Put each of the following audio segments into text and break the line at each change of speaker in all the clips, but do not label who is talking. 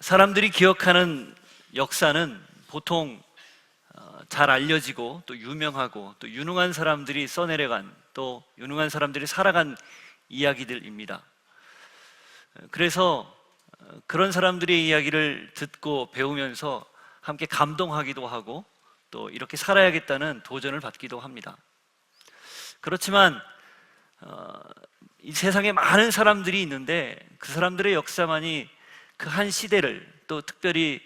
사람들이 기억하는 역사는 보통 잘 알려지고 또 유명하고 또 유능한 사람들이 써내려간, 또 유능한 사람들이 살아간 이야기들입니다. 그래서 그런 사람들의 이야기를 듣고 배우면서 함께 감동하기도 하고 또 이렇게 살아야겠다는 도전을 받기도 합니다. 그렇지만 이 세상에 많은 사람들이 있는데 그 사람들의 역사만이 그 한 시대를, 또 특별히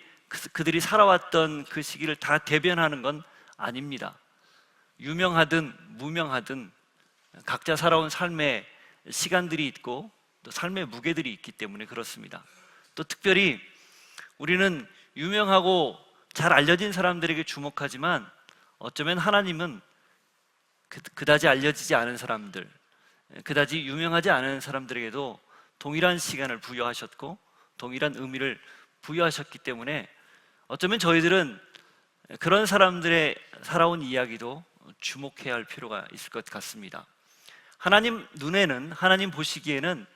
그들이 살아왔던 그 시기를 다 대변하는 건 아닙니다. 유명하든 무명하든 각자 살아온 삶의 시간들이 있고 또 삶의 무게들이 있기 때문에 그렇습니다. 또 특별히 우리는 유명하고 잘 알려진 사람들에게 주목하지만 어쩌면 하나님은 그다지 알려지지 않은 사람들, 그다지 유명하지 않은 사람들에게도 동일한 시간을 부여하셨고 동일한 의미를 부여하셨기 때문에 어쩌면 저희들은 그런 사람들의 살아온 이야기도 주목해야 할 필요가 있을 것 같습니다. 하나님 눈에는, 하나님 보시기에는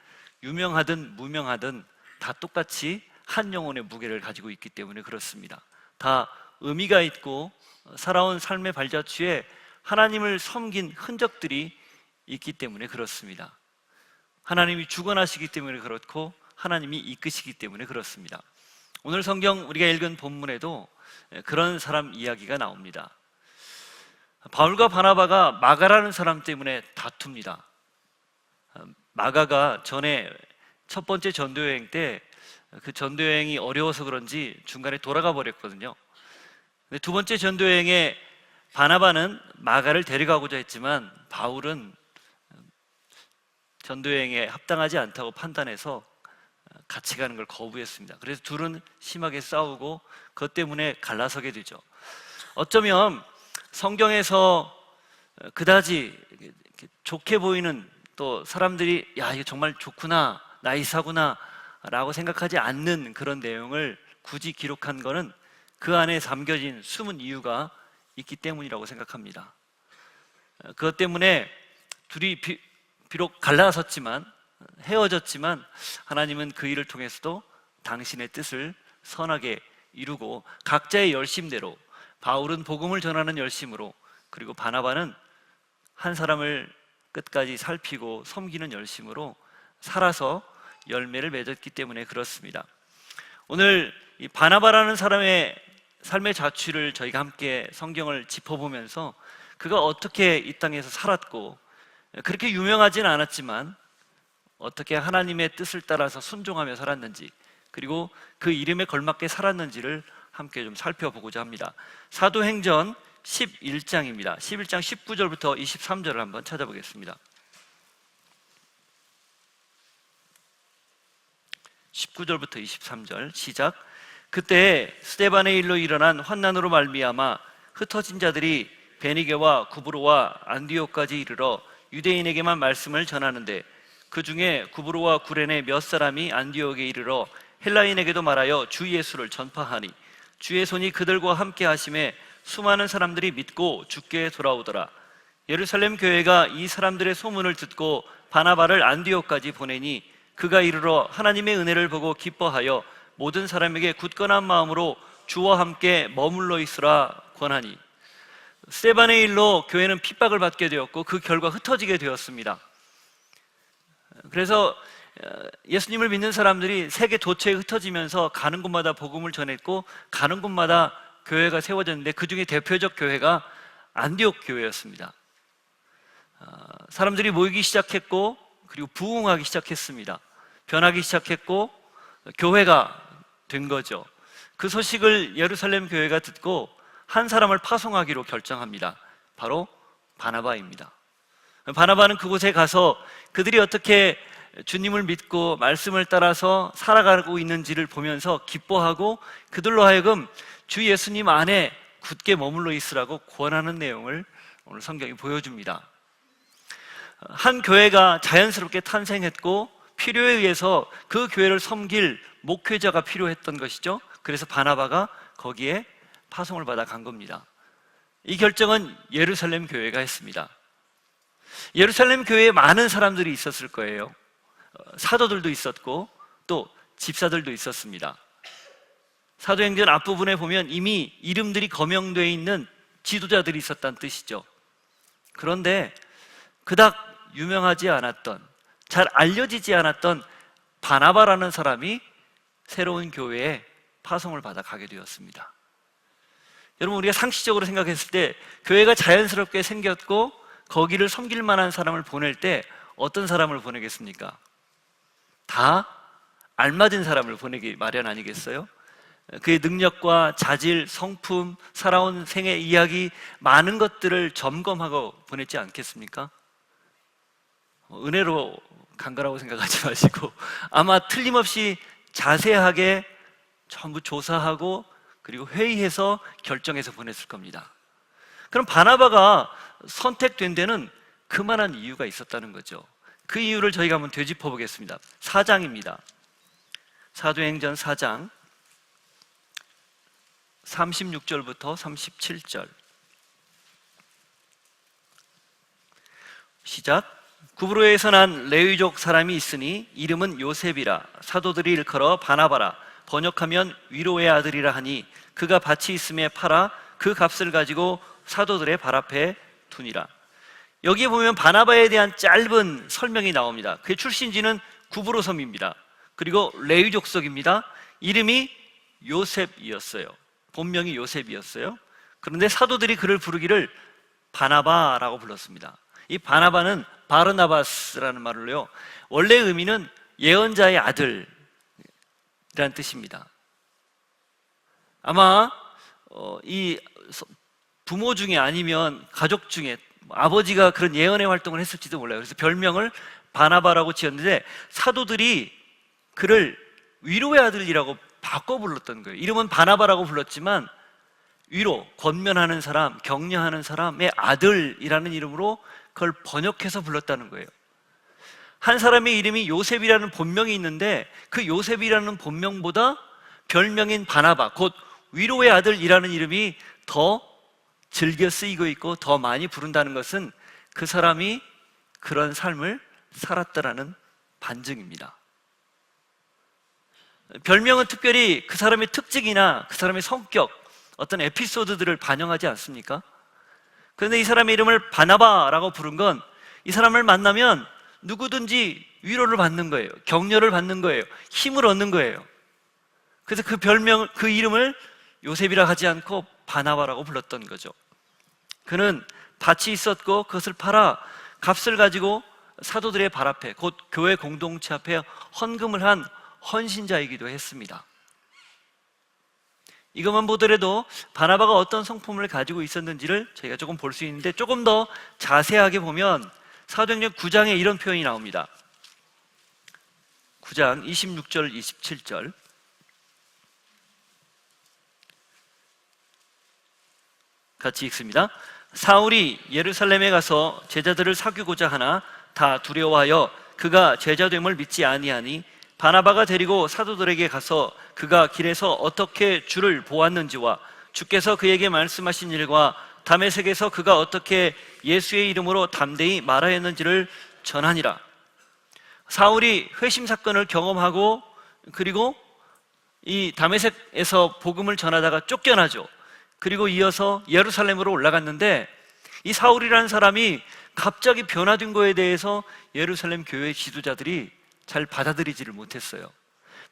유명하든 무명하든 다 똑같이 한 영혼의 무게를 가지고 있기 때문에 그렇습니다. 다 의미가 있고 살아온 삶의 발자취에 하나님을 섬긴 흔적들이 있기 때문에 그렇습니다. 하나님이 주관하시기 때문에 그렇고 하나님이 이끄시기 때문에 그렇습니다. 오늘 성경 우리가 읽은 본문에도 그런 사람 이야기가 나옵니다. 바울과 바나바가 마가라는 사람 때문에 다툽니다. 마가가 전에 첫 번째 전도여행 때 그 전도여행이 어려워서 그런지 중간에 돌아가 버렸거든요. 근데 두 번째 전도여행에 바나바는 마가를 데려가고자 했지만 바울은 전도여행에 합당하지 않다고 판단해서 같이 가는 걸 거부했습니다. 그래서 둘은 심하게 싸우고 그것 때문에 갈라서게 되죠. 어쩌면 성경에서 그다지 좋게 보이는, 또 사람들이 야 이거 정말 좋구나, 나이사구나 라고 생각하지 않는 그런 내용을 굳이 기록한 거는 그 안에 담겨진 숨은 이유가 있기 때문이라고 생각합니다. 그것 때문에 둘이 비록 갈라섰지만, 헤어졌지만 하나님은 그 일을 통해서도 당신의 뜻을 선하게 이루고 각자의 열심대로, 바울은 복음을 전하는 열심으로, 그리고 바나바는 한 사람을 끝까지 살피고 섬기는 열심으로 살아서 열매를 맺었기 때문에 그렇습니다. 오늘 이 바나바라는 사람의 삶의 자취를 저희가 함께 성경을 짚어보면서 그가 어떻게 이 땅에서 살았고, 그렇게 유명하진 않았지만 어떻게 하나님의 뜻을 따라서 순종하며 살았는지, 그리고 그 이름에 걸맞게 살았는지를 함께 좀 살펴보고자 합니다. 사도행전 11장입니다. 11장 19절부터 23절을 한번 찾아보겠습니다. 19절부터 23절 시작. 그때 스데반의 일로 일어난 환난으로 말미암아 흩어진 자들이 베니게와 구브로와 안디옥까지 이르러 유대인에게만 말씀을 전하는데, 그 중에 구브로와 구레네 몇 사람이 안디옥에 이르러 헬라인에게도 말하여 주 예수를 전파하니 주의 손이 그들과 함께 하심에 수많은 사람들이 믿고 주께 돌아오더라. 예루살렘 교회가 이 사람들의 소문을 듣고 바나바를 안디옥까지 보내니 그가 이르러 하나님의 은혜를 보고 기뻐하여 모든 사람에게 굳건한 마음으로 주와 함께 머물러 있으라 권하니. 스데반의 일로 교회는 핍박을 받게 되었고 그 결과 흩어지게 되었습니다. 그래서 예수님을 믿는 사람들이 세계 도처에 흩어지면서 가는 곳마다 복음을 전했고 가는 곳마다 교회가 세워졌는데 그 중에 대표적 교회가 안디옥 교회였습니다. 사람들이 모이기 시작했고 그리고 부흥하기 시작했습니다. 변하기 시작했고 교회가 된 거죠. 그 소식을 예루살렘 교회가 듣고 한 사람을 파송하기로 결정합니다. 바로 바나바입니다. 바나바는 그곳에 가서 그들이 어떻게 주님을 믿고 말씀을 따라서 살아가고 있는지를 보면서 기뻐하고 그들로 하여금 주 예수님 안에 굳게 머물러 있으라고 권하는 내용을 오늘 성경이 보여줍니다. 한 교회가 자연스럽게 탄생했고 필요에 의해서 그 교회를 섬길 목회자가 필요했던 것이죠. 그래서 바나바가 거기에 파송을 받아 간 겁니다. 이 결정은 예루살렘 교회가 했습니다. 예루살렘 교회에 많은 사람들이 있었을 거예요. 사도들도 있었고 또 집사들도 있었습니다. 사도행전 앞부분에 보면 이미 이름들이 거명되어 있는 지도자들이 있었다는 뜻이죠. 그런데 그닥 유명하지 않았던, 잘 알려지지 않았던 바나바라는 사람이 새로운 교회에 파송을 받아 가게 되었습니다. 여러분, 우리가 상식적으로 생각했을 때 교회가 자연스럽게 생겼고 거기를 섬길 만한 사람을 보낼 때 어떤 사람을 보내겠습니까? 다 알맞은 사람을 보내기 마련 아니겠어요? 그의 능력과 자질, 성품, 살아온 생애 이야기, 많은 것들을 점검하고 보냈지 않겠습니까? 은혜로 간 거라고 생각하지 마시고 아마 틀림없이 자세하게 전부 조사하고 그리고 회의해서 결정해서 보냈을 겁니다. 그럼 바나바가 선택된 데는 그만한 이유가 있었다는 거죠. 그 이유를 저희가 한번 되짚어 보겠습니다. 4장입니다. 사도행전 4장 36절부터 37절 시작. 구브로에서 난 레위족 사람이 있으니 이름은 요셉이라. 사도들이 일컬어 바나바라, 번역하면 위로의 아들이라 하니 그가 밭이 있음에 팔아 그 값을 가지고 사도들의 발 앞에 두니라. 여기에 보면 바나바에 대한 짧은 설명이 나옵니다. 그의 출신지는 구브로 섬입니다. 그리고 레위 족속입니다. 이름이 요셉이었어요. 본명이 요셉이었어요. 그런데 사도들이 그를 부르기를 바나바라고 불렀습니다. 이 바나바는 바르나바스라는 말로요, 원래 의미는 예언자의 아들이라는 뜻입니다. 아마 이 부모 중에 아니면 가족 중에 아버지가 그런 예언의 활동을 했을지도 몰라요. 그래서 별명을 바나바라고 지었는데 사도들이 그를 위로의 아들이라고 바꿔 불렀던 거예요. 이름은 바나바라고 불렀지만 위로, 권면하는 사람, 격려하는 사람의 아들이라는 이름으로 그걸 번역해서 불렀다는 거예요. 한 사람의 이름이 요셉이라는 본명이 있는데 그 요셉이라는 본명보다 별명인 바나바, 곧 위로의 아들이라는 이름이 더 즐겨 쓰이고 있고 더 많이 부른다는 것은 그 사람이 그런 삶을 살았다라는 반증입니다. 별명은 특별히 그 사람의 특징이나 그 사람의 성격, 어떤 에피소드들을 반영하지 않습니까? 그런데 이 사람의 이름을 바나바라고 부른 건 이 사람을 만나면 누구든지 위로를 받는 거예요. 격려를 받는 거예요. 힘을 얻는 거예요. 그래서 그 별명, 그 이름을 요셉이라 하지 않고 바나바라고 불렀던 거죠. 그는 밭이 있었고 그것을 팔아 값을 가지고 사도들의 발 앞에, 곧 교회 공동체 앞에 헌금을 한 헌신자이기도 했습니다. 이것만 보더라도 바나바가 어떤 성품을 가지고 있었는지를 저희가 조금 볼 수 있는데, 조금 더 자세하게 보면 사도행전 9장에 이런 표현이 나옵니다. 9장 26절 27절 같이 읽습니다. 사울이 예루살렘에 가서 제자들을 사귀고자 하나 다 두려워하여 그가 제자됨을 믿지 아니하니 바나바가 데리고 사도들에게 가서 그가 길에서 어떻게 주를 보았는지와 주께서 그에게 말씀하신 일과 다메섹에서 그가 어떻게 예수의 이름으로 담대히 말하였는지를 전하니라. 사울이 회심 사건을 경험하고 그리고 이 다메섹에서 복음을 전하다가 쫓겨나죠. 그리고 이어서 예루살렘으로 올라갔는데 이 사울이라는 사람이 갑자기 변화된 거에 대해서 예루살렘 교회 지도자들이 잘 받아들이지를 못했어요.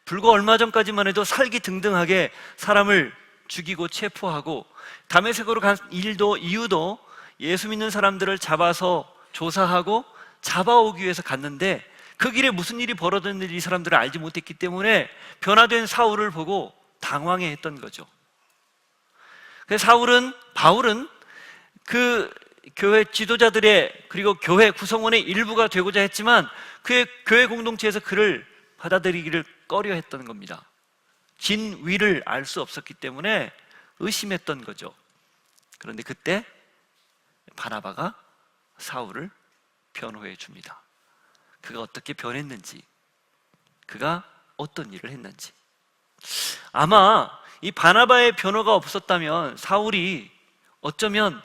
불과 얼마 전까지만 해도 살기등등하게 사람을 죽이고 체포하고 다메섹으로 간 이유도 예수 믿는 사람들을 잡아서 조사하고 잡아오기 위해서 갔는데 그 길에 무슨 일이 벌어졌는지 이 사람들은 알지 못했기 때문에 변화된 사울을 보고 당황해했던 거죠. 그래서 바울은 그 교회 지도자들의 그리고 교회 구성원의 일부가 되고자 했지만 그의 교회 공동체에서 그를 받아들이기를 꺼려했던 겁니다. 진위를 알 수 없었기 때문에 의심했던 거죠. 그런데 그때 바나바가 사울을 변호해 줍니다. 그가 어떻게 변했는지, 그가 어떤 일을 했는지. 아마 이 바나바의 변호가 없었다면 사울이 어쩌면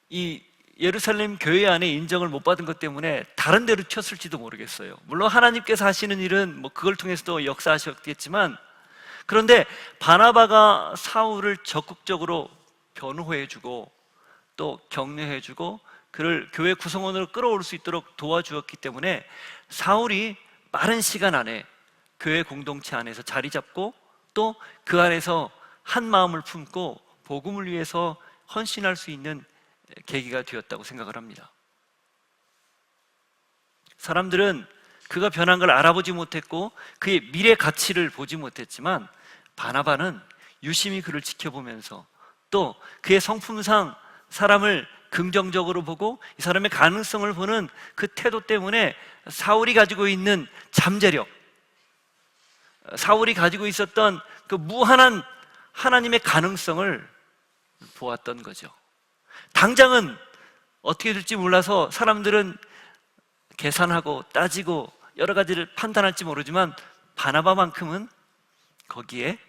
이 예루살렘 교회 안에 인정을 못 받은 것 때문에 다른 데로 튀었을지도 모르겠어요. 물론 하나님께서 하시는 일은 그걸 통해서도 역사하셨겠지만 그런데 바나바가 사울을 적극적으로 변호해주고 또 격려해주고 그를 교회 구성원으로 끌어올 수 있도록 도와주었기 때문에 사울이 빠른 시간 안에 교회 공동체 안에서 자리 잡고 또 그 안에서 한 마음을 품고 복음을 위해서 헌신할 수 있는 계기가 되었다고 생각을 합니다. 사람들은 그가 변한 걸 알아보지 못했고 그의 미래 가치를 보지 못했지만 바나바는 유심히 그를 지켜보면서 또 그의 성품상 사람을 긍정적으로 보고 이 사람의 가능성을 보는 그 태도 때문에 사울이 가지고 있는 잠재력, 사울이 가지고 있었던 그 무한한 하나님의 가능성을 보았던 거죠. 당장은 어떻게 될지 몰라서 사람들은 계산하고 따지고 여러 가지를 판단할지 모르지만 바나바만큼은 거기에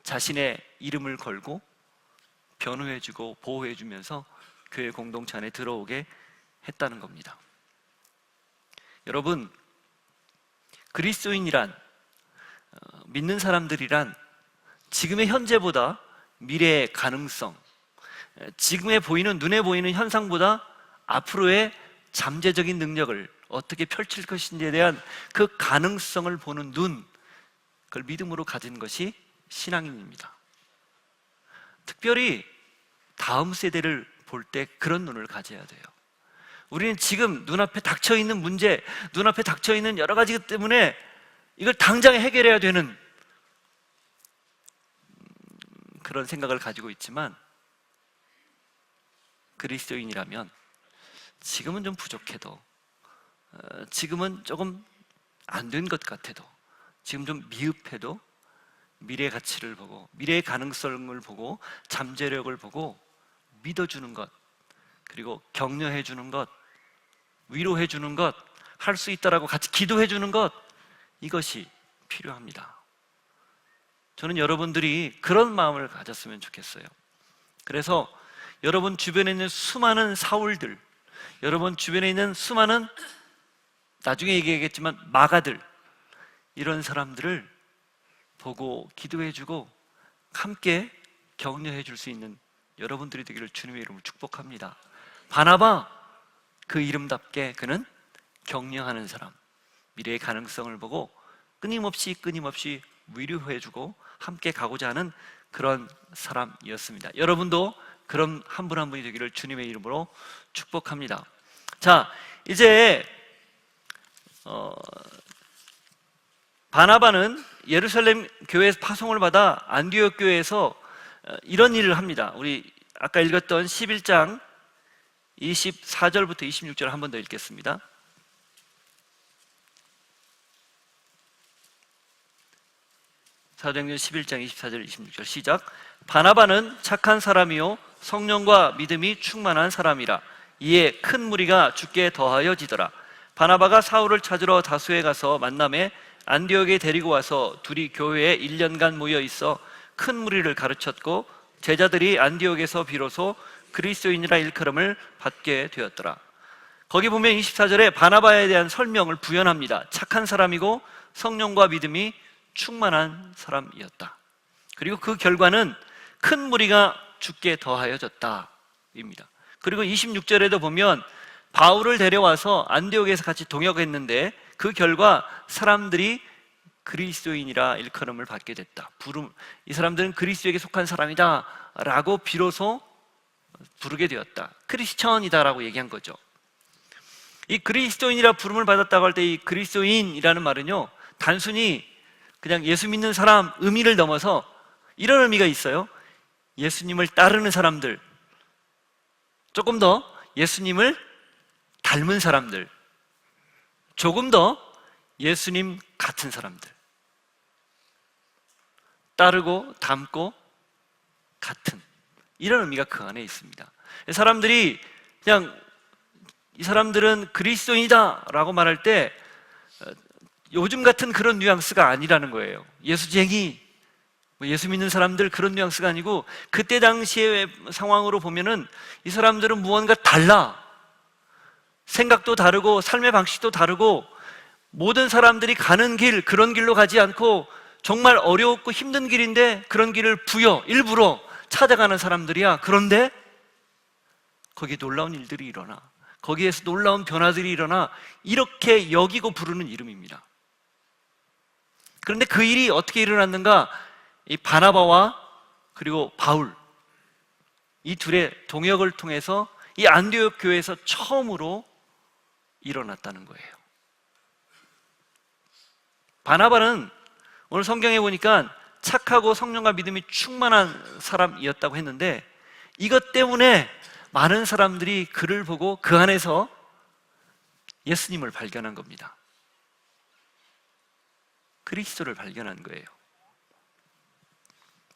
자신의 이름을 걸고 변호해주고 보호해주면서 교회 공동체 안에 들어오게 했다는 겁니다. 여러분, 그리스도인이란, 믿는 사람들이란 지금의 현재보다 미래의 가능성, 지금에 보이는, 눈에 보이는 현상보다 앞으로의 잠재적인 능력을 어떻게 펼칠 것인지에 대한 그 가능성을 보는 눈, 그걸 믿음으로 가진 것이 신앙인입니다. 특별히 다음 세대를 볼 때 그런 눈을 가져야 돼요. 우리는 지금 눈앞에 닥쳐있는 문제, 눈앞에 닥쳐있는 여러 가지 때문에 이걸 당장 해결해야 되는 그런 생각을 가지고 있지만 그리스도인이라면 지금은 좀 부족해도, 지금은 조금 안 된 것 같아도, 지금 좀 미흡해도 미래의 가치를 보고 미래의 가능성을 보고 잠재력을 보고 믿어주는 것, 그리고 격려해주는 것, 위로해주는 것, 할 수 있다라고 같이 기도해주는 것, 이것이 필요합니다. 저는 여러분들이 그런 마음을 가졌으면 좋겠어요. 그래서 여러분 주변에 있는 수많은 사울들, 여러분 주변에 있는 수많은, 나중에 얘기하겠지만 마가들, 이런 사람들을 보고 기도해주고 함께 격려해 줄 수 있는 여러분들이 되기를 주님의 이름으로 축복합니다. 바나바, 그 이름답게 그는 격려하는 사람, 미래의 가능성을 보고 끊임없이 위로해주고 함께 가고자 하는 그런 사람이었습니다. 여러분도 그런 한 분 한 분이 되기를 주님의 이름으로 축복합니다. 자, 이제 바나바는 예루살렘 교회에서 파송을 받아 안디옥 교회에서 이런 일을 합니다. 우리 아까 읽었던 11장 24절부터 26절 한 번 더 읽겠습니다. 사도행전 11장 24절 26절 시작. 바나바는 착한 사람이요 성령과 믿음이 충만한 사람이라. 이에 큰 무리가 주께 더하여지더라. 바나바가 사울을 찾으러 다수에 가서 만남에 안디옥에 데리고 와서 둘이 교회에 1년간 모여 있어 큰 무리를 가르쳤고 제자들이 안디옥에서 비로소 그리스도인이라 일컬음을 받게 되었더라. 거기 보면 24절에 바나바에 대한 설명을 부연합니다. 착한 사람이고 성령과 믿음이 충만한 사람이었다. 그리고 그 결과는 큰 무리가 주께 더하여졌다 입니다. 그리고 26절에도 보면 바울을 데려와서 안디옥에서 같이 동역했는데 그 결과 사람들이 그리스도인이라 일컬음을 받게 됐다. 이 사람들은 그리스도에게 속한 사람이다 라고 비로소 부르게 되었다. 크리스천이다 라고 얘기한 거죠. 이 그리스도인이라 부름을 받았다고 할 때 이 그리스도인이라는 말은요, 단순히 그냥 예수 믿는 사람 의미를 넘어서 이런 의미가 있어요. 예수님을 따르는 사람들, 조금 더 예수님을 닮은 사람들, 조금 더 예수님 같은 사람들, 따르고 닮고 같은, 이런 의미가 그 안에 있습니다. 사람들이 그냥 이 사람들은 그리스도인이다 라고 말할 때 요즘 같은 그런 뉘앙스가 아니라는 거예요. 예수쟁이, 예수 믿는 사람들, 그런 뉘앙스가 아니고 그때 당시의 상황으로 보면은 이 사람들은 무언가 달라, 생각도 다르고 삶의 방식도 다르고 모든 사람들이 가는 길, 그런 길로 가지 않고 정말 어려웠고 힘든 길인데 그런 길을 일부러 찾아가는 사람들이야. 그런데 거기에 놀라운 일들이 일어나, 거기에서 놀라운 변화들이 일어나, 이렇게 여기고 부르는 이름입니다. 그런데 그 일이 어떻게 일어났는가? 이 바나바와 그리고 바울, 이 둘의 동역을 통해서 이 안디옥 교회에서 처음으로 일어났다는 거예요. 바나바는 오늘 성경에 보니까 착하고 성령과 믿음이 충만한 사람이었다고 했는데, 이것 때문에 많은 사람들이 그를 보고 그 안에서 예수님을 발견한 겁니다. 그리스도를 발견한 거예요.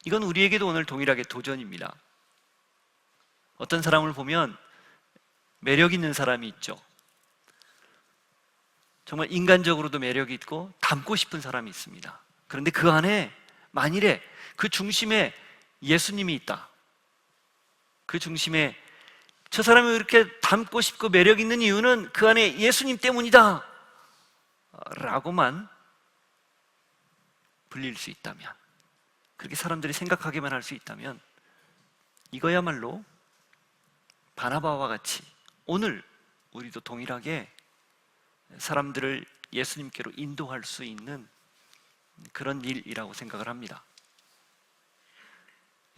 이건 우리에게도 오늘 동일하게 도전입니다. 어떤 사람을 보면 매력 있는 사람이 있죠. 정말 인간적으로도 매력이 있고 닮고 싶은 사람이 있습니다. 그런데 그 안에 만일에 그 중심에 예수님이 있다, 그 중심에 저 사람이 이렇게 닮고 싶고 매력 있는 이유는 그 안에 예수님 때문이다 라고만 불릴 수 있다면, 그렇게 사람들이 생각하게만 할 수 있다면, 이거야말로 바나바와 같이 오늘 우리도 동일하게 사람들을 예수님께로 인도할 수 있는 그런 일이라고 생각을 합니다.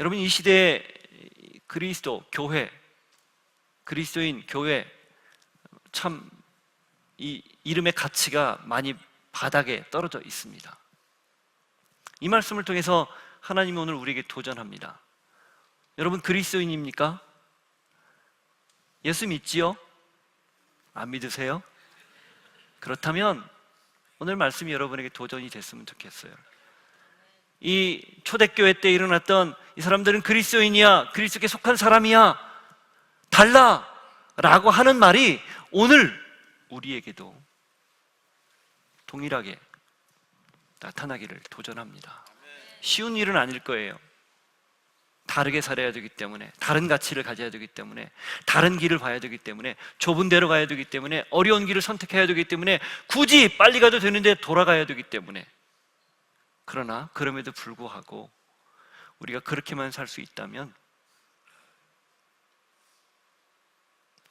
여러분, 이 시대에 그리스도 교회, 그리스도인 교회, 참 이 이름의 가치가 많이 바닥에 떨어져 있습니다. 이 말씀을 통해서 하나님이 오늘 우리에게 도전합니다. 여러분, 그리스도인입니까? 예수 믿지요? 안 믿으세요? 그렇다면 오늘 말씀이 여러분에게 도전이 됐으면 좋겠어요. 이 초대교회 때 일어났던 이 사람들은 그리스도인이야, 그리스도께 속한 사람이야, 달라 라고 하는 말이 오늘 우리에게도 동일하게 나타나기를 도전합니다. 쉬운 일은 아닐 거예요. 다르게 살아야 되기 때문에, 다른 가치를 가져야 되기 때문에, 다른 길을 봐야 되기 때문에, 좁은 데로 가야 되기 때문에, 어려운 길을 선택해야 되기 때문에, 굳이 빨리 가도 되는데 돌아가야 되기 때문에. 그러나 그럼에도 불구하고 우리가 그렇게만 살 수 있다면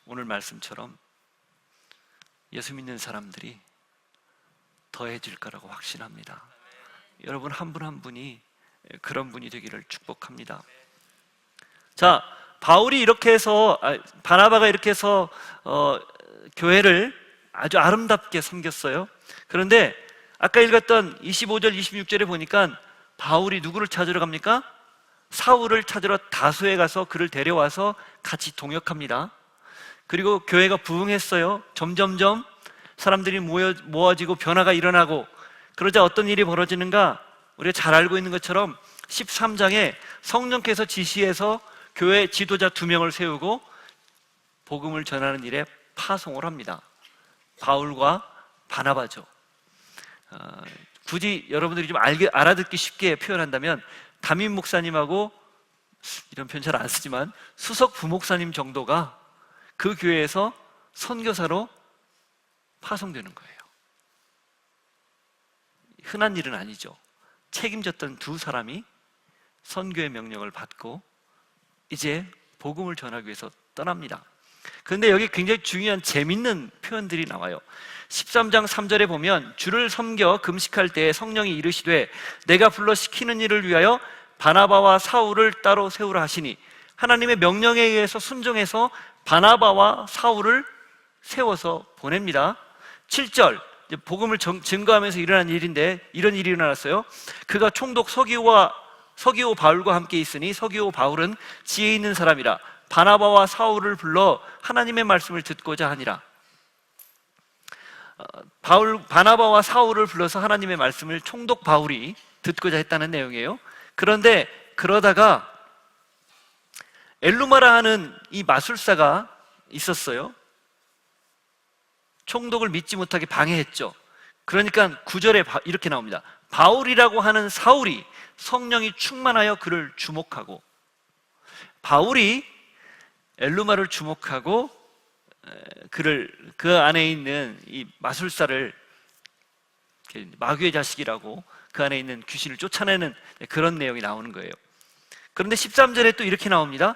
오늘 말씀처럼 예수 믿는 사람들이 더해질 거라고 확신합니다. 여러분 한 분 한 분이 그런 분이 되기를 축복합니다. 자, 바울이 이렇게 해서, 바나바가 이렇게 해서 교회를 아주 아름답게 섬겼어요. 그런데 아까 읽었던 25절 26절에 보니까 바울이 누구를 찾으러 갑니까? 사울을 찾으러 다소에 가서 그를 데려와서 같이 동역합니다. 그리고 교회가 부흥했어요. 점점점 사람들이 모아지고 변화가 일어나고, 그러자 어떤 일이 벌어지는가? 우리가 잘 알고 있는 것처럼 13장에 성령께서 지시해서 교회 지도자 2명을 세우고 복음을 전하는 일에 파송을 합니다. 바울과 바나바죠. 굳이 여러분들이 좀 알아듣기 쉽게 표현한다면 담임 목사님하고, 이런 표현 잘 안 쓰지만, 수석 부목사님 정도가 그 교회에서 선교사로 파송되는 거예요. 흔한 일은 아니죠. 책임졌던 2 사람이 선교의 명령을 받고 이제 복음을 전하기 위해서 떠납니다. 그런데 여기 굉장히 중요한 재밌는 표현들이 나와요. 13장 3절에 보면 주를 섬겨 금식할 때에 성령이 이르시되 내가 불러 시키는 일을 위하여 바나바와 사울을 따로 세우라 하시니, 하나님의 명령에 의해서 순종해서 바나바와 사울을 세워서 보냅니다. 7절, 복음을 증거하면서 일어난 일인데 이런 일이 일어났어요. 그가 총독 서기오 바울과 함께 있으니 서기오 바울은 지혜 있는 사람이라 바나바와 사울을 불러 하나님의 말씀을 듣고자 하니라. 바나바와 사울을 불러서 하나님의 말씀을 총독 바울이 듣고자 했다는 내용이에요. 그런데 그러다가 엘루마라 하는 이 마술사가 있었어요. 총독을 믿지 못하게 방해했죠. 그러니까 9절에 이렇게 나옵니다. 바울이라고 하는 사울이 성령이 충만하여 그를 주목하고, 바울이 엘루마를 주목하고 그 안에 있는 이 마술사를 마귀의 자식이라고 그 안에 있는 귀신을 쫓아내는 그런 내용이 나오는 거예요. 그런데 13절에 또 이렇게 나옵니다.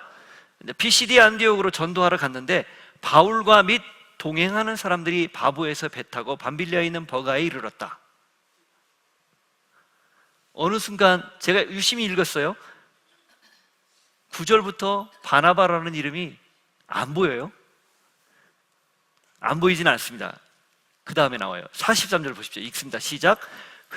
피시디 안디옥으로 전도하러 갔는데 바울과 및 동행하는 사람들이 바보에서 배 타고 밤빌리아에 있는 버가에 이르렀다. 어느 순간 제가 유심히 읽었어요. 9절부터 바나바라는 이름이 안 보여요. 안 보이진 않습니다. 그 다음에 나와요. 43절 보십시오. 읽습니다. 시작.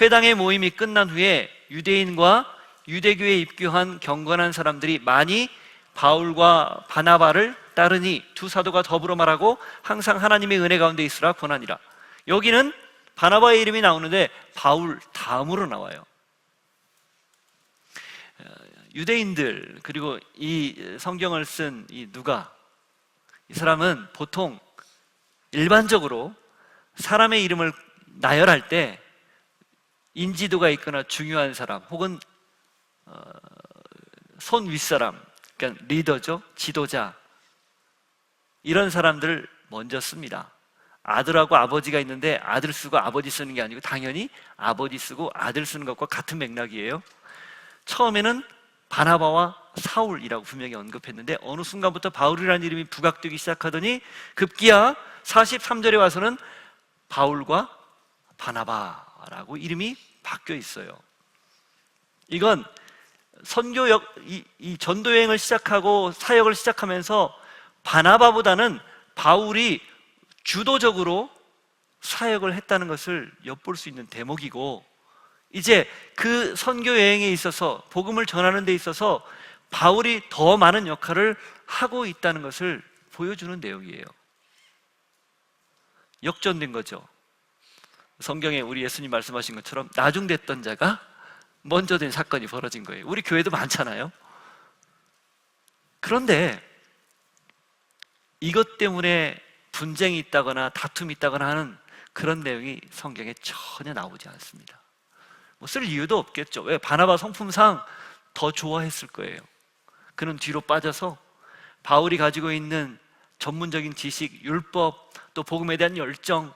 회당의 모임이 끝난 후에 유대인과 유대교에 입교한 경건한 사람들이 많이 바울과 바나바를 따르니 두 사도가 더불어 말하고 항상 하나님의 은혜 가운데 있으라 권하니라. 여기는 바나바의 이름이 나오는데 바울 다음으로 나와요. 유대인들 그리고 이 성경을 쓴 이 누가, 이 사람은 보통 일반적으로 사람의 이름을 나열할 때 인지도가 있거나 중요한 사람 혹은 손 윗사람, 그러니까 리더죠, 지도자, 이런 사람들을 먼저 씁니다. 아들하고 아버지가 있는데 아들 쓰고 아버지 쓰는 게 아니고 당연히 아버지 쓰고 아들 쓰는 것과 같은 맥락이에요. 처음에는 바나바와 사울이라고 분명히 언급했는데 어느 순간부터 바울이라는 이름이 부각되기 시작하더니 급기야 43절에 와서는 바울과 바나바라고 이름이 바뀌어 있어요. 이건 선교역, 이 전도여행을 시작하고 사역을 시작하면서 바나바보다는 바울이 주도적으로 사역을 했다는 것을 엿볼 수 있는 대목이고, 이제 그 선교 여행에 있어서 복음을 전하는 데 있어서 바울이 더 많은 역할을 하고 있다는 것을 보여주는 내용이에요. 역전된 거죠. 성경에 우리 예수님 말씀하신 것처럼 나중됐던 자가 먼저 된 사건이 벌어진 거예요. 우리 교회도 많잖아요. 그런데 이것 때문에 분쟁이 있다거나 다툼이 있다거나 하는 그런 내용이 성경에 전혀 나오지 않습니다. 뭐 쓸 이유도 없겠죠. 왜? 바나바 성품상 더 좋아했을 거예요. 그는 뒤로 빠져서 바울이 가지고 있는 전문적인 지식, 율법, 또 복음에 대한 열정,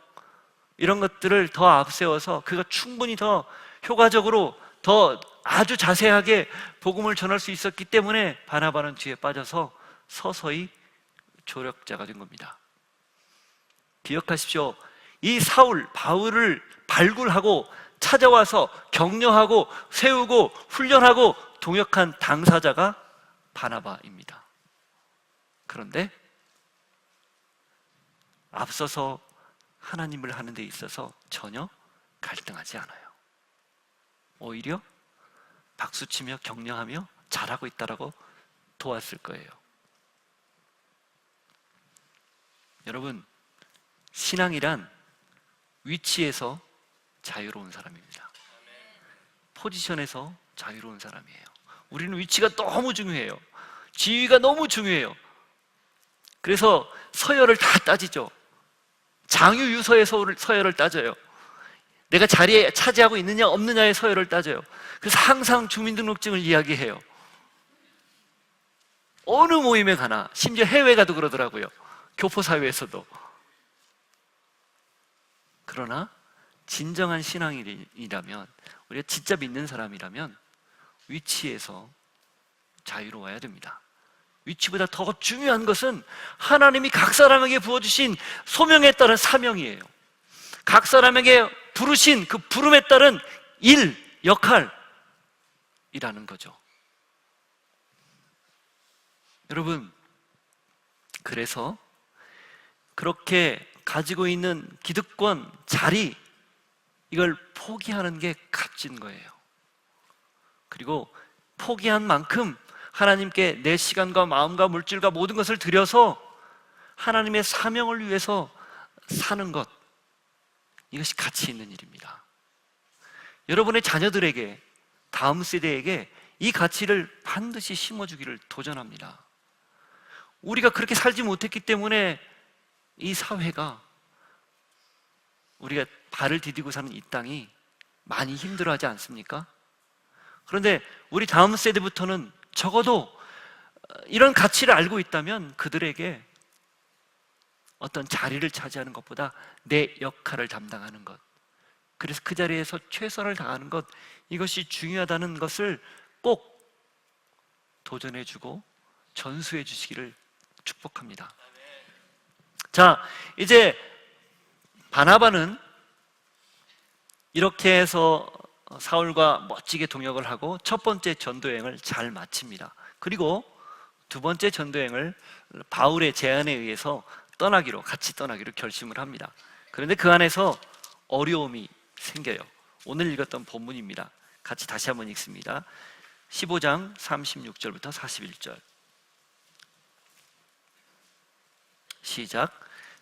이런 것들을 더 앞세워서 그가 충분히 더 효과적으로 더 아주 자세하게 복음을 전할 수 있었기 때문에 바나바는 뒤에 빠져서 서서히 조력자가 된 겁니다. 기억하십시오. 이 사울, 바울을 발굴하고 찾아와서 격려하고 세우고 훈련하고 동역한 당사자가 바나바입니다. 그런데 앞서서 하나님을 하는 데 있어서 전혀 갈등하지 않아요. 오히려 박수치며 격려하며 잘하고 있다라고 도왔을 거예요. 여러분, 신앙이란 위치에서 자유로운 사람입니다. 포지션에서 자유로운 사람이에요. 우리는 위치가 너무 중요해요. 지위가 너무 중요해요. 그래서 서열을 다 따지죠. 장유유서의 서열을 따져요. 내가 자리에 차지하고 있느냐 없느냐의 서열을 따져요. 그래서 항상 주민등록증을 이야기해요. 어느 모임에 가나, 심지어 해외 가도 그러더라고요. 교포사회에서도. 그러나 진정한 신앙이라면, 우리가 진짜 믿는 사람이라면 위치에서 자유로워야 됩니다. 위치보다 더 중요한 것은 하나님이 각 사람에게 부어주신 소명에 따른 사명이에요. 각 사람에게 부르신 그 부름에 따른 일, 역할이라는 거죠. 여러분, 그래서 그렇게 가지고 있는 기득권, 자리, 이걸 포기하는 게 값진 거예요. 그리고 포기한 만큼 하나님께 내 시간과 마음과 물질과 모든 것을 들여서 하나님의 사명을 위해서 사는 것, 이것이 가치 있는 일입니다. 여러분의 자녀들에게, 다음 세대에게 이 가치를 반드시 심어주기를 도전합니다. 우리가 그렇게 살지 못했기 때문에 이 사회가, 우리가 발을 디디고 사는 이 땅이 많이 힘들어하지 않습니까? 그런데 우리 다음 세대부터는 적어도 이런 가치를 알고 있다면 그들에게 어떤 자리를 차지하는 것보다 내 역할을 담당하는 것, 그래서 그 자리에서 최선을 다하는 것, 이것이 중요하다는 것을 꼭 도전해주고 전수해 주시기를 축복합니다. 자, 이제 바나바는 이렇게 해서 사울과 멋지게 동역을 하고 첫 번째 전도여행을 잘 마칩니다. 그리고 두 번째 전도여행을 바울의 제안에 의해서 같이 떠나기로 결심을 합니다. 그런데 그 안에서 어려움이 생겨요. 오늘 읽었던 본문입니다. 같이 다시 한번 읽습니다. 15장 36절부터 41절. 시작.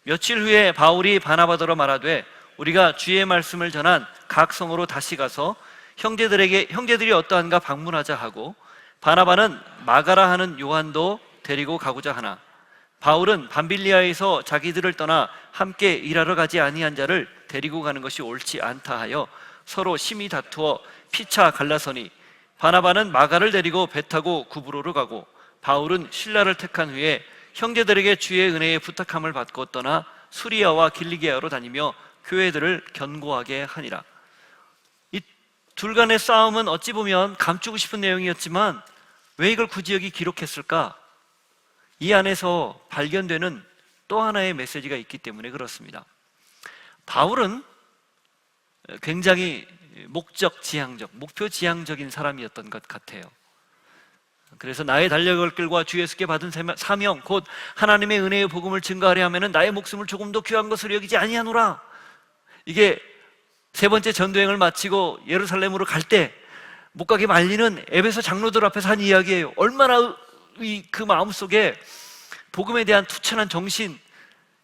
며칠 후에 바울이 바나바더러 말하되 우리가 주의 말씀을 전한 각 성으로 다시 가서 형제들이 어떠한가 방문하자 하고, 바나바는 마가라 하는 요한도 데리고 가고자 하나, 바울은 밤빌리아에서 자기들을 떠나 함께 일하러 가지 아니한 자를 데리고 가는 것이 옳지 않다 하여 서로 심히 다투어 피차 갈라서니, 바나바는 마가를 데리고 배 타고 구브로로 가고, 바울은 실라를 택한 후에 형제들에게 주의 은혜에 부탁함을 받고 떠나 수리아와 길리기아로 다니며 교회들을 견고하게 하니라. 이 둘 간의 싸움은 어찌 보면 감추고 싶은 내용이었지만 왜 이걸 굳이 여기 기록했을까? 이 안에서 발견되는 또 하나의 메시지가 있기 때문에 그렇습니다. 바울은 굉장히 목표 지향적인 사람이었던 것 같아요. 그래서 나의 달력을 끌고 주 예수께 받은 사명 곧 하나님의 은혜의 복음을 증거하려 하면 나의 목숨을 조금 더 귀한 것으로 여기지 아니하노라. 이게 세 번째 전도행을 마치고 예루살렘으로 갈 때 못 가게 말리는 에베소 장로들 앞에서 한 이야기예요. 얼마나 그 마음속에 복음에 대한 투철한 정신,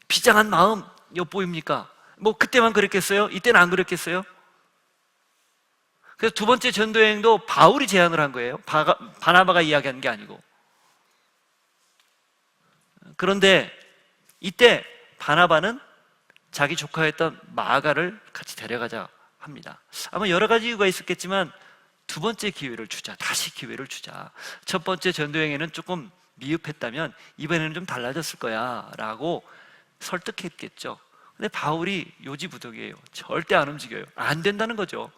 비장한 마음 엿보입니까? 뭐 그때만 그랬겠어요? 이때는 안 그랬겠어요? 그래서 두 번째 전도여행도 바울이 제안을 한 거예요. 바나바가 이야기한 게 아니고. 그런데 이때 바나바는 자기 조카였던 마가를 같이 데려가자 합니다. 아마 여러 가지 이유가 있었겠지만 두 번째 기회를 주자, 다시 기회를 주자. 첫 번째 전도여행에는 조금 미흡했다면 이번에는 좀 달라졌을 거야 라고 설득했겠죠. 근데 바울이 요지부동이에요. 절대 안 움직여요. 안 된다는 거죠.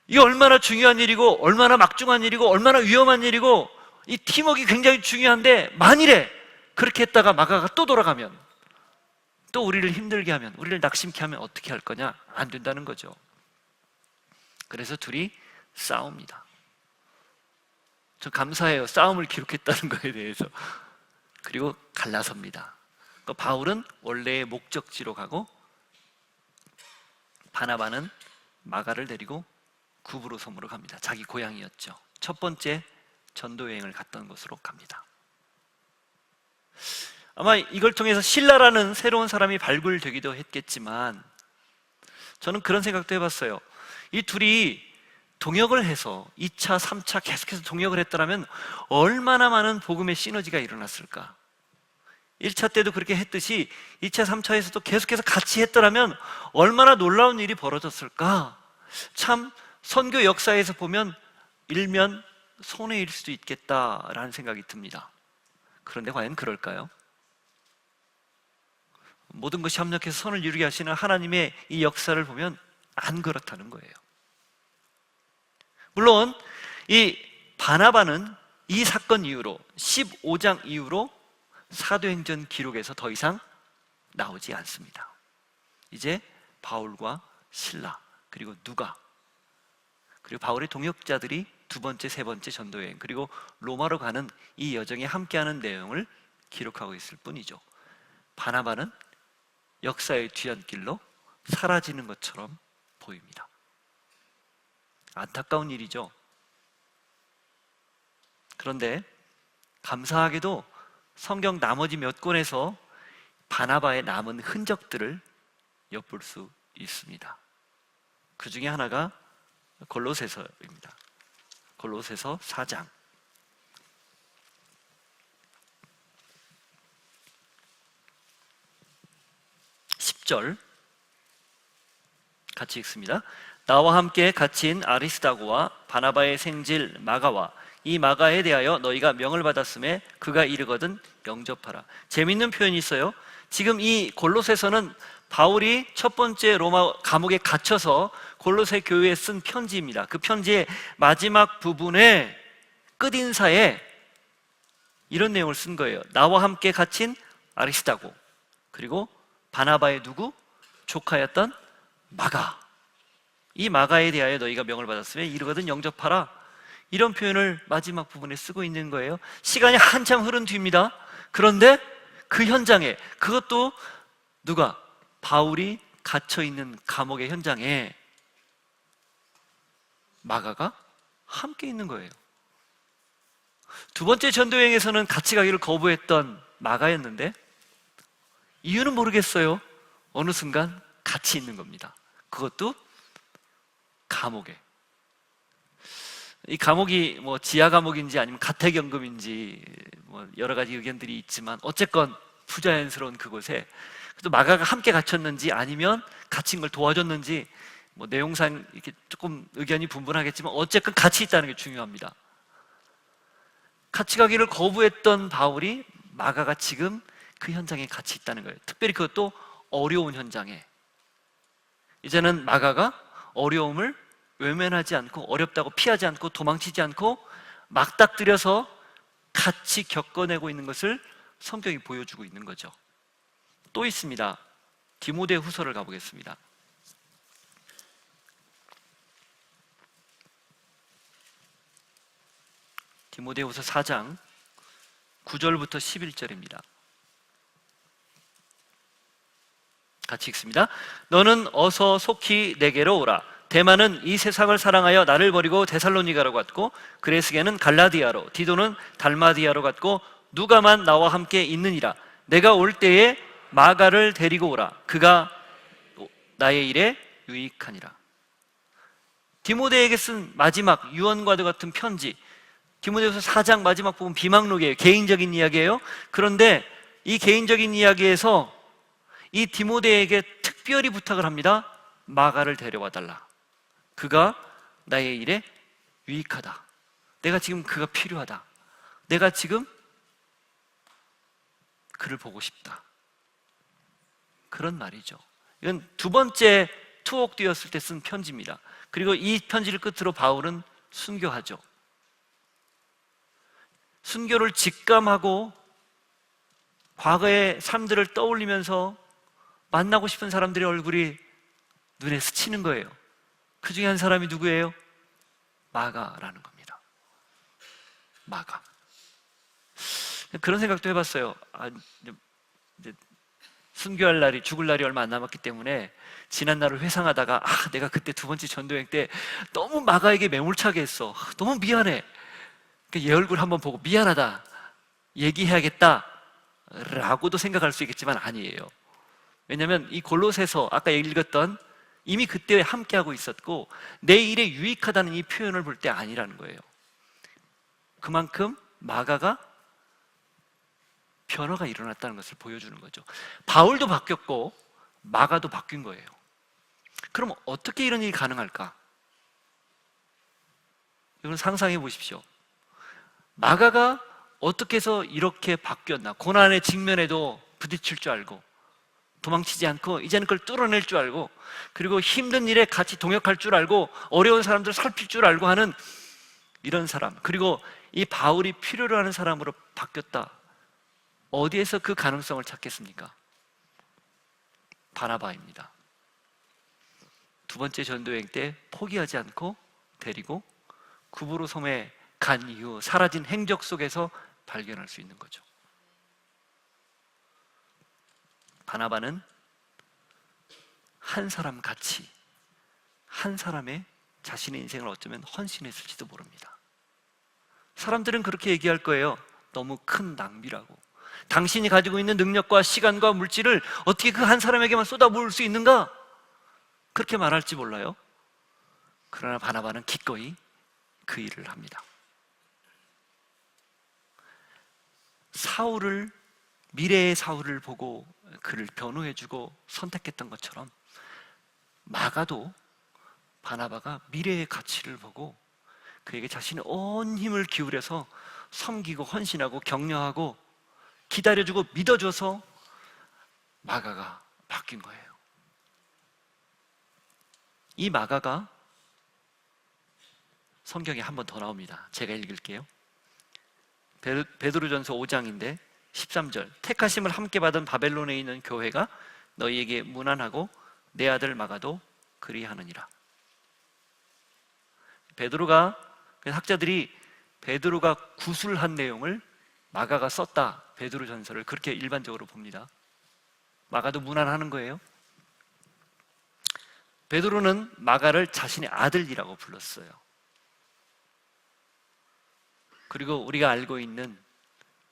이게 얼마나 중요한 일이고 얼마나 막중한 일이고 얼마나 위험한 일이고 이 팀워크가 굉장히 중요한데, 만일에 그렇게 했다가 마가가 또 돌아가면, 또 우리를 힘들게 하면, 우리를 낙심케 하면 어떻게 할 거냐? 안 된다는 거죠. 그래서 둘이 싸웁니다. 저 감사해요. 싸움을 기록했다는 거에 대해서. 그리고 갈라섭니다. 그러니까 바울은 원래의 목적지로 가고 바나바는 마가를 데리고 구브로 섬으로 갑니다. 자기 고향이었죠. 첫 번째 전도 여행을 갔던 곳으로 갑니다. 아마 이걸 통해서 실라라는 새로운 사람이 발굴되기도 했겠지만, 저는 그런 생각도 해봤어요. 이 둘이 동역을 해서 2차, 3차 계속해서 동역을 했더라면 얼마나 많은 복음의 시너지가 일어났을까? 1차 때도 그렇게 했듯이 2차, 3차에서도 계속해서 같이 했더라면 얼마나 놀라운 일이 벌어졌을까? 참 선교 역사에서 보면 일면 손해일 수도 있겠다라는 생각이 듭니다. 그런데 과연 그럴까요? 모든 것이 합력해서 선을 이루게 하시는 하나님의 이 역사를 보면 안 그렇다는 거예요. 물론 이 바나바는 이 사건 이후로 15장 이후로 사도행전 기록에서 더 이상 나오지 않습니다. 이제 바울과 실라, 그리고 누가, 그리고 바울의 동역자들이 두 번째, 세 번째 전도여행, 그리고 로마로 가는 이 여정에 함께하는 내용을 기록하고 있을 뿐이죠. 바나바는 역사의 뒤안길로 사라지는 것처럼 보입니다. 안타까운 일이죠. 그런데 감사하게도 성경 나머지 몇 권에서 바나바의 남은 흔적들을 엿볼 수 있습니다. 그 중에 하나가 골로새서입니다. 골로새서 4장 10절 같이 읽습니다. 나와 함께 갇힌 아리스다고와 바나바의 생질 마가와 이 마가에 대하여 너희가 명을 받았음에 그가 이르거든 영접하라. 재밌는 표현이 있어요. 지금 이 골로새서는 바울이 첫 번째 로마 감옥에 갇혀서 골로새 교회에 쓴 편지입니다. 그 편지의 마지막 부분에 끝인사에 이런 내용을 쓴 거예요. 나와 함께 갇힌 아리스다고, 그리고 바나바의 누구? 조카였던 마가. 이 마가에 대하여 너희가 명을 받았으면 이르거든 영접하라. 이런 표현을 마지막 부분에 쓰고 있는 거예요. 시간이 한참 흐른 뒤입니다. 그런데 그 현장에, 그것도 누가? 바울이 갇혀있는 감옥의 현장에 마가가 함께 있는 거예요. 두 번째 전도여행에서는 같이 가기를 거부했던 마가였는데 이유는 모르겠어요. 어느 순간 같이 있는 겁니다. 그것도 감옥에. 이 감옥이 뭐 지하 감옥인지 아니면 가택연금인지 뭐 여러 가지 의견들이 있지만 어쨌건 부자연스러운 그곳에 또 마가가 함께 갇혔는지 아니면 갇힌 걸 도와줬는지 뭐 내용상 이렇게 조금 의견이 분분하겠지만 어쨌건 같이 있다는 게 중요합니다. 같이 가기를 거부했던 바울이 마가가 지금 그 현장에 같이 있다는 거예요. 특별히 그것도 어려운 현장에. 이제는 마가가 어려움을 외면하지 않고, 어렵다고 피하지 않고, 도망치지 않고 막닥뜨려서 같이 겪어내고 있는 것을 성경이 보여주고 있는 거죠. 또 있습니다. 디모데후서를 가보겠습니다. 디모데후서 4장 9절부터 11절입니다. 같이 읽습니다. 너는 어서 속히 내게로 오라. 데마는 이 세상을 사랑하여 나를 버리고 데살로니가로 갔고, 그레스게는 갈라디아로, 디도는 달마디아로 갔고, 누가만 나와 함께 있느니라. 내가 올 때에 마가를 데리고 오라. 그가 나의 일에 유익하니라. 디모데에게 쓴 마지막 유언과도 같은 편지, 디모데후서 4장 마지막 부분 비망록이에요. 개인적인 이야기예요. 그런데 이 개인적인 이야기에서 이 디모데에게 특별히 부탁을 합니다. 마가를 데려와 달라. 그가 나의 일에 유익하다. 내가 지금 그가 필요하다. 내가 지금 그를 보고 싶다. 그런 말이죠. 이건 두 번째 투옥 되었을 때 쓴 편지입니다. 그리고 이 편지를 끝으로 바울은 순교하죠. 순교를 직감하고 과거의 삶들을 떠올리면서 만나고 싶은 사람들의 얼굴이 눈에 스치는 거예요. 그 중에 한 사람이 누구예요? 마가라는 겁니다. 마가. 그런 생각도 해봤어요. 이제 순교할 날이, 죽을 날이 얼마 안 남았기 때문에 지난 날을 회상하다가 내가 그때 두 번째 전도여행 때 너무 마가에게 매몰차게 했어. 너무 미안해. 그러니까 얘 얼굴 한번 보고 미안하다 얘기해야겠다 라고도 생각할 수 있겠지만 아니에요. 왜냐하면 이 골로새서 아까 읽었던, 이미 그때 함께하고 있었고 내 일에 유익하다는 이 표현을 볼 때 아니라는 거예요. 그만큼 마가가 변화가 일어났다는 것을 보여주는 거죠. 바울도 바뀌었고 마가도 바뀐 거예요. 그럼 어떻게 이런 일이 가능할까? 이건 상상해 보십시오. 마가가 어떻게 해서 이렇게 바뀌었나? 고난의 직면에도 부딪힐 줄 알고, 도망치지 않고 이제는 그걸 뚫어낼 줄 알고, 그리고 힘든 일에 같이 동역할 줄 알고, 어려운 사람들을 살필 줄 알고 하는 이런 사람, 그리고 이 바울이 필요로 하는 사람으로 바뀌었다. 어디에서 그 가능성을 찾겠습니까? 바나바입니다. 두 번째 전도여행 때 포기하지 않고 데리고 구브로 섬에 간 이후 사라진 행적 속에서 발견할 수 있는 거죠. 바나바는 한 사람 같이, 한 사람의 자신의 인생을 어쩌면 헌신했을지도 모릅니다. 사람들은 그렇게 얘기할 거예요. 너무 큰 낭비라고. 당신이 가지고 있는 능력과 시간과 물질을 어떻게 그 한 사람에게만 쏟아부을 수 있는가? 그렇게 말할지 몰라요. 그러나 바나바는 기꺼이 그 일을 합니다. 사울을, 미래의 사울을 보고 그를 변호해주고 선택했던 것처럼 마가도 바나바가 미래의 가치를 보고 그에게 자신의 온 힘을 기울여서 섬기고 헌신하고 격려하고 기다려주고 믿어줘서 마가가 바뀐 거예요. 이 마가가 성경에 한 번 더 나옵니다. 제가 읽을게요. 베드로전서 5장인데 13절, 택하심을 함께 받은 바벨론에 있는 교회가 너희에게 문안하고 내 아들 마가도 그리하느니라. 학자들이 베드로가 구술한 내용을 마가가 썼다, 베드로전서를 그렇게 일반적으로 봅니다. 마가도 문안하는 거예요. 베드로는 마가를 자신의 아들이라고 불렀어요. 그리고 우리가 알고 있는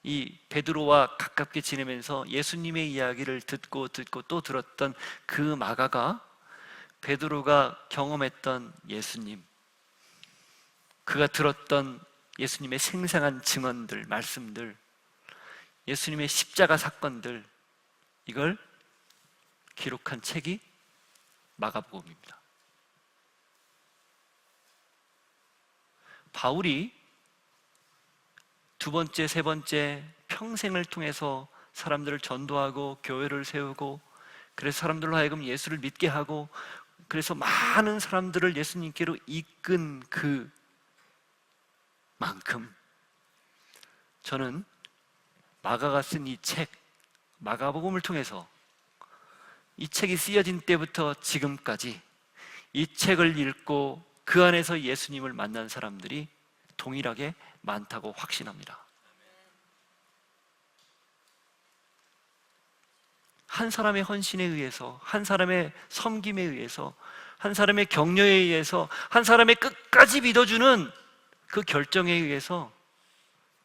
이 베드로와 가깝게 지내면서 예수님의 이야기를 듣고 또 들었던 그 마가가 베드로가 경험했던 예수님, 그가 들었던 예수님의 생생한 증언들, 말씀들, 예수님의 십자가 사건들, 이걸 기록한 책이 마가복음입니다. 바울이 두 번째, 세 번째 평생을 통해서 사람들을 전도하고 교회를 세우고, 그래서 사람들로 하여금 예수를 믿게 하고, 그래서 많은 사람들을 예수님께로 이끈 그만큼 저는 마가가 쓴 이 책, 마가복음을 통해서 이 책이 쓰여진 때부터 지금까지 이 책을 읽고 그 안에서 예수님을 만난 사람들이 동일하게 많다고 확신합니다. 한 사람의 헌신에 의해서, 한 사람의 섬김에 의해서, 한 사람의 격려에 의해서, 한 사람의 끝까지 믿어주는 그 결정에 의해서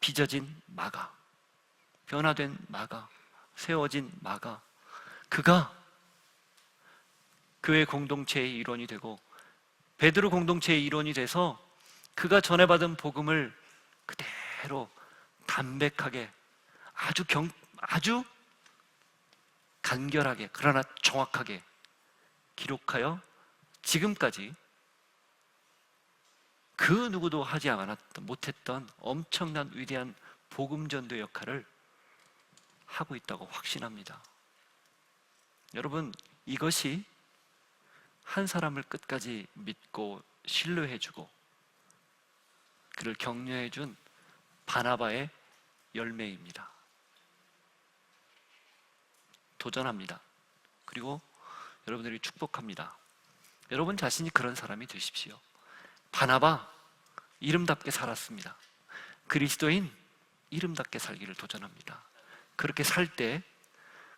빚어진 마가, 변화된 마가, 세워진 마가, 그가 교회 공동체의 일원이 되고 베드로 공동체의 일원이 돼서 그가 전해받은 복음을 그대로 담백하게 아주 간결하게 그러나 정확하게 기록하여 지금까지 그 누구도 하지 못했던 엄청난 위대한 복음전도 역할을 하고 있다고 확신합니다. 여러분, 이것이 한 사람을 끝까지 믿고 신뢰해주고 그를 격려해준 바나바의 열매입니다. 도전합니다. 그리고 여러분들이 축복합니다. 여러분 자신이 그런 사람이 되십시오. 바나바, 이름답게 살았습니다. 그리스도인, 이름답게 살기를 도전합니다. 그렇게 살 때,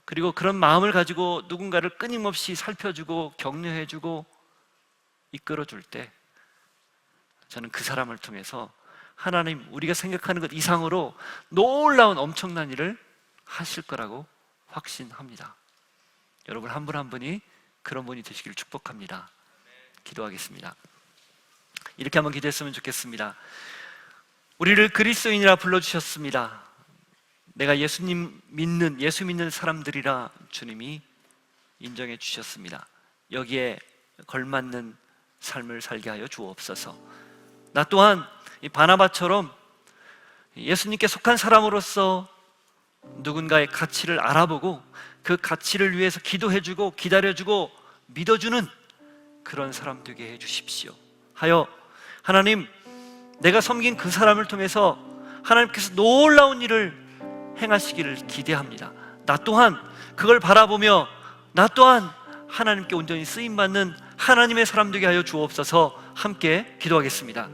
그리고 그런 마음을 가지고 누군가를 끊임없이 살펴주고 격려해주고 이끌어줄 때, 저는 그 사람을 통해서 하나님, 우리가 생각하는 것 이상으로 놀라운 엄청난 일을 하실 거라고 확신합니다. 여러분 한 분 한 분이 그런 분이 되시기를 축복합니다. 기도하겠습니다. 이렇게 한번 기도했으면 좋겠습니다. 우리를 그리스도인이라 불러주셨습니다. 내가 예수 믿는 사람들이라 주님이 인정해 주셨습니다. 여기에 걸맞는 삶을 살게 하여 주옵소서. 나 또한 이 바나바처럼 예수님께 속한 사람으로서 누군가의 가치를 알아보고 그 가치를 위해서 기도해주고 기다려주고 믿어주는 그런 사람 되게 해주십시오. 하여 하나님, 내가 섬긴 그 사람을 통해서 하나님께서 놀라운 일을 행하시기를 기대합니다. 나 또한 그걸 바라보며 나 또한 하나님께 온전히 쓰임받는 하나님의 사람 되게 하여 주옵소서. 함께 기도하겠습니다.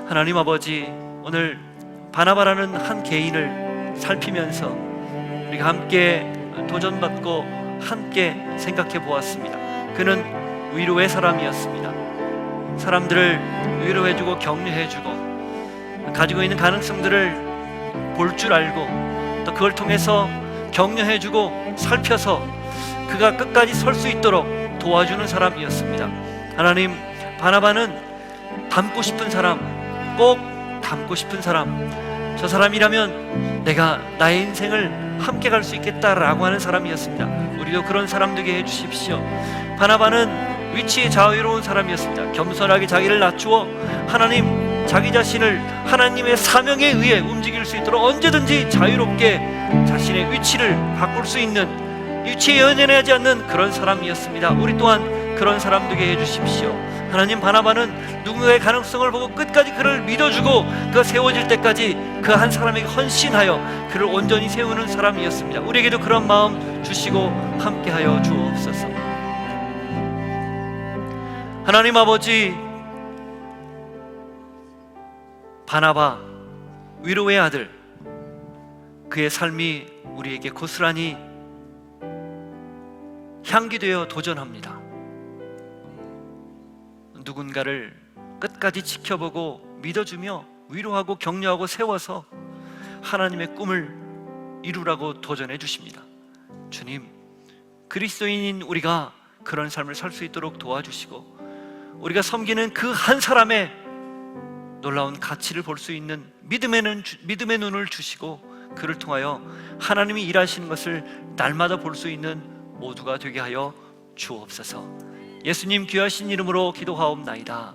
하나님 아버지, 오늘 바나바라는 한 개인을 살피면서 우리가 함께 도전받고 함께 생각해 보았습니다. 그는 위로의 사람이었습니다. 사람들을 위로해주고 격려해주고 가지고 있는 가능성들을 볼 줄 알고 또 그걸 통해서 격려해주고 살펴서 그가 끝까지 설 수 있도록 도와주는 사람이었습니다. 하나님, 바나바는 닮고 싶은 사람, 꼭 닮고 싶은 사람, 저 사람이라면 내가 나의 인생을 함께 갈 수 있겠다라고 하는 사람이었습니다. 우리도 그런 사람 되게 해주십시오. 바나바는 위치에 자유로운 사람이었습니다. 겸손하게 자기를 낮추어 하나님, 자기 자신을 하나님의 사명에 의해 움직일 수 있도록 언제든지 자유롭게 자신의 위치를 바꿀 수 있는, 위치에 연연하지 않는 그런 사람이었습니다. 우리 또한 그런 사람 되게 해주십시오. 하나님, 바나바는 누군가의 가능성을 보고 끝까지 그를 믿어주고 그가 세워질 때까지 그 한 사람에게 헌신하여 그를 온전히 세우는 사람이었습니다. 우리에게도 그런 마음 주시고 함께하여 주옵소서. 하나님 아버지, 바나바, 위로의 아들, 그의 삶이 우리에게 고스란히 향기되어 도전합니다. 누군가를 끝까지 지켜보고 믿어주며 위로하고 격려하고 세워서 하나님의 꿈을 이루라고 도전해 주십니다. 주님, 그리스도인인 우리가 그런 삶을 살 수 있도록 도와주시고 우리가 섬기는 그 한 사람의 놀라운 가치를 볼 수 있는 믿음의 눈을 주시고 그를 통하여 하나님이 일하시는 것을 날마다 볼 수 있는 모두가 되게 하여 주옵소서. 예수님 귀하신 이름으로 기도하옵나이다.